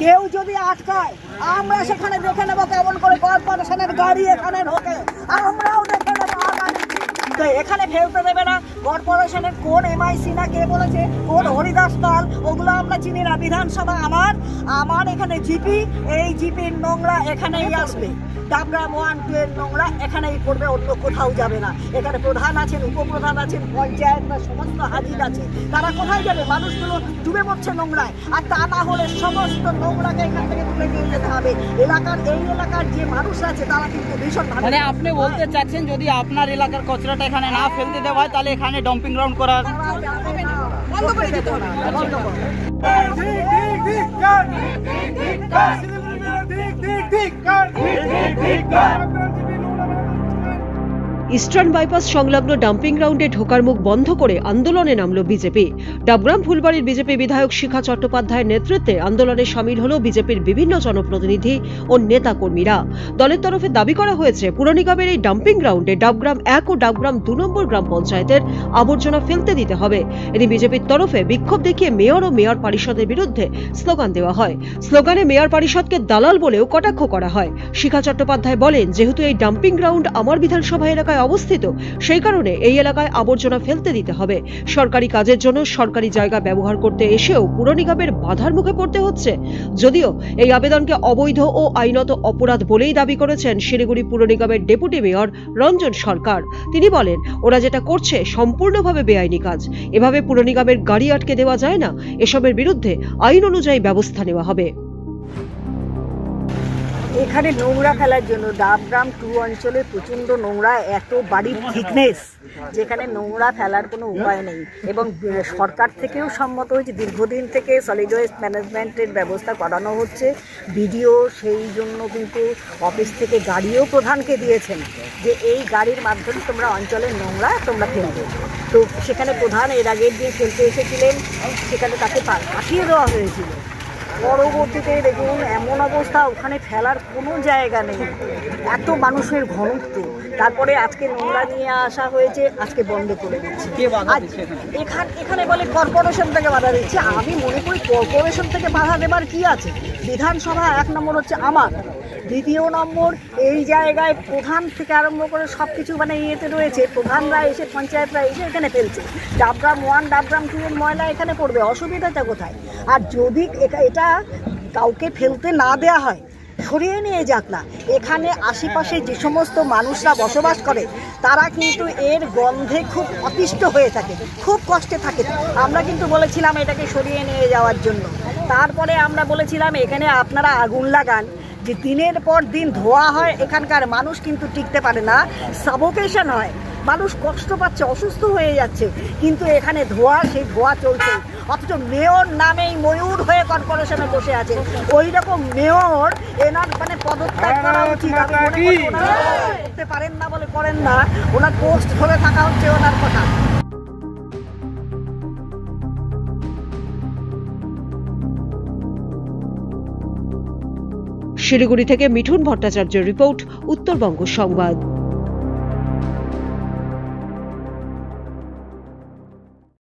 কেউ যদি আটকায় আমরা সেখানে দেখে নেবো কেমন করে কর্পোরেশনের গাড়ি এখানে ঢোকে, আমরাও দেখে নেবো আগামী। তো এখানে ফেলতে দেবে না। কর্পোরেশনের কোন MIC না কে বলেছে, কোন হরিদাস পাল, ওগুলো আমরা চিনি না। বিধানসভা আমার এখানে জিপি, এই জিপির নোংরা এখানেই আসবে। ডাবগ্রাম 1, 2 এর নোংরা এখানেই পড়বে, অন্য কোথাও যাবে না। এখানে প্রধান আছেন, উপপ্রধান আছেন, পঞ্চায়েত বা সমস্ত হাজির আছে, তারা কোথায় যাবে? মানুষগুলো ডুবে পড়ছে নোংরায়। আর তা না হলে সমস্ত নোংরাকে এখান থেকে তুলে নিয়ে যেতে হবে। এই এলাকার যে মানুষ আছে তারা কিন্তু ভীষণ ভালো। মানে আপনি বলতে চাচ্ছেন যদি আপনার এলাকার কচরাটা এখানে না ফেলতে দেওয়া হয় তাহলে এখানে ডাম্পিং গ্রাউন্ড করা বন্ধ করে দিতে হবে। ইস্টার্ন বাইপাস সংলগ্ন ডাম্পিং গ্রাউন্ডে ঢোকার মুখ বন্ধ করে আন্দোলনে নামল বিজেপি। ডাবগ্রাম ফুলবাড়ির বিজেপি বিধায়ক শিখা চট্টোপাধ্যায়ের নেতৃত্বে আন্দোলনে সামিল হল বিজেপির বিভিন্ন জনপ্রতিনিধি ও নেতা কর্মীরা। দলের তরফে দাবি করা হয়েছে পুর নিগমের এই ডাম্পিং গ্রাউন্ডে ডাবগ্রাম 1 ও ডাবগ্রাম 2 নম্বর গ্রাম পঞ্চায়েতের আবর্জনা ফেলতে দিতে হবে। এদিন বিজেপির তরফে বিক্ষোভ দেখিয়ে মেয়র ও মেয়র পরিষদের বিরুদ্ধে স্লোগান দেওয়া হয়। স্লোগানে মেয়র পরিষদকে দালাল বলেও কটাক্ষ করা হয়। শিখা চট্টোপাধ্যায় বলেন, যেহেতু এই ডাম্পিং গ্রাউন্ড আমার বিধানসভা এলাকায় অবস্থিত, সেই কারণে এই এলাকায় আবর্জনা ফেলতে দিতে হবে। সরকারি কাজের জন্য সরকারি জায়গা ব্যবহার করতে এসেও পুর নিগমের বাধার মুখে পড়তে হচ্ছে। যদিও এই আবেদনকে অবৈধ ও আইনত অপরাধ বলেই দাবি করেছেন শিলিগুড়ি পুর নিগমের ডেপুটি মেয়র রঞ্জন সরকার। তিনি বলেন, ওরা যেটা করছে সম্পূর্ণভাবে বেআইনি কাজ। এভাবে পুর নিগমের গাড়ি আটকে দেওয়া যায় না। এসবের বিরুদ্ধে আইন অনুযায়ী ব্যবস্থা নেওয়া হবে। এখানে নোংরা ফেলার জন্য ডাবগ্রাম 2 অঞ্চলে প্রচণ্ড নোংরা, এত বাড়ির থিকনেস যেখানে নোংরা ফেলার কোনো উপায় নেই। এবং সরকার থেকেও সম্মত হয়েছে, দীর্ঘদিন থেকে সলিড ওয়েস্ট ম্যানেজমেন্টের ব্যবস্থা করানো হচ্ছে। বিডিও সেই জন্য কিন্তু অফিস থেকে গাড়িও প্রধানকে দিয়েছেন যে এই গাড়ির মাধ্যমে তোমরা অঞ্চলের নোংরা তোমরা ফেলবে। তো সেখানে প্রধান এর আগের দিন ফেলতে এসেছিলেন, সেখানে তাকে পাঠিয়ে দেওয়া হয়েছিল। পরবর্তীতে দেখুন এমন অবস্থা, ওখানে ফেলার কোনো জায়গা নেই, এত মানুষের ঘনত্ব। তারপরে আজকে নোংরা নিয়ে আসা হয়েছে, আজকে বন্ধ করে দিচ্ছে। এখানে বলে কর্পোরেশন থেকে বাধা দিচ্ছে। আমি মনে করি কর্পোরেশন থেকে বাধা দেবার কি আছে? বিধানসভা 1 নম্বর হচ্ছে আমার, 2 নম্বর এই জায়গায় প্রধান থেকে আরম্ভ করে সব কিছু মানে ইয়েতে রয়েছে। প্রধানরা এসে, পঞ্চায়েতরা এসে এখানে ফেলছে। ডাবগ্রাম 1, ডাবগ্রাম 2 এর ময়লা এখানে পড়বে, অসুবিধাটা কোথায়? আর যদি এটা কাউকে ফেলতে না দেয়া হয়, সরিয়ে নিয়ে যাক না। এখানে আশেপাশে যে সমস্ত মানুষরা বসবাস করে তারা কিন্তু এর গন্ধে খুব অতিষ্ঠ হয়ে থাকে, খুব কষ্টে থাকে। আমরা কিন্তু বলেছিলাম এটাকে সরিয়ে নিয়ে যাওয়ার জন্য। তারপরে আমরা বলেছিলাম এখানে আপনারা আগুন লাগান, যে দিনের পর দিন ধোয়া হয়, এখানকার মানুষ কিন্তু টিকতে পারে না, সাফোকেশন হয়, মানুষ কষ্ট পাচ্ছে, অসুস্থ হয়ে যাচ্ছে। কিন্তু এখানে ধোয়া, সেই ধোয়া চলছে। অথচ মেয়র নামেই ময়ূর হয়ে কর্পোরেশনে বসে আছে। ওই রকম মেয়র এনার মানে পদত্যাগ করা উচিত। করতে পারেন না বলে করেন না, ওনার পোস্ট ধরে থাকা হচ্ছে ওনার কথা। শিলিগুড়ি থেকে মিঠুন ভট্টাচার্যের রিপোর্ট, উত্তরবঙ্গ সংবাদ।